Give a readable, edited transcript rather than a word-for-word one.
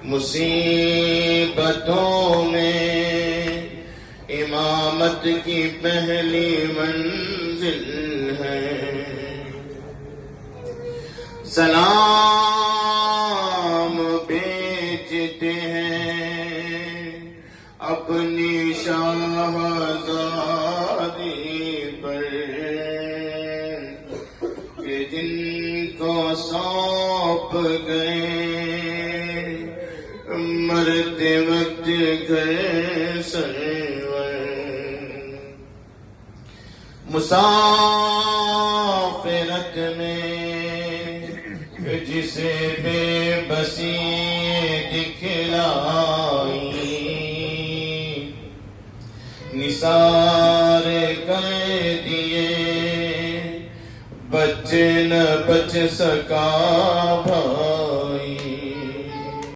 مصیبتوں میں امامت کی پہلی منزل ہے، سلام بھیجتے ہیں اپنی شہزادی پر کہ جن کو سونپ گئے مرتے وقت گھر سرور، مسافرت میں جسے بے بسی دکھلائی، نثار کر دیے بچ نہ بچ سکا بھائی،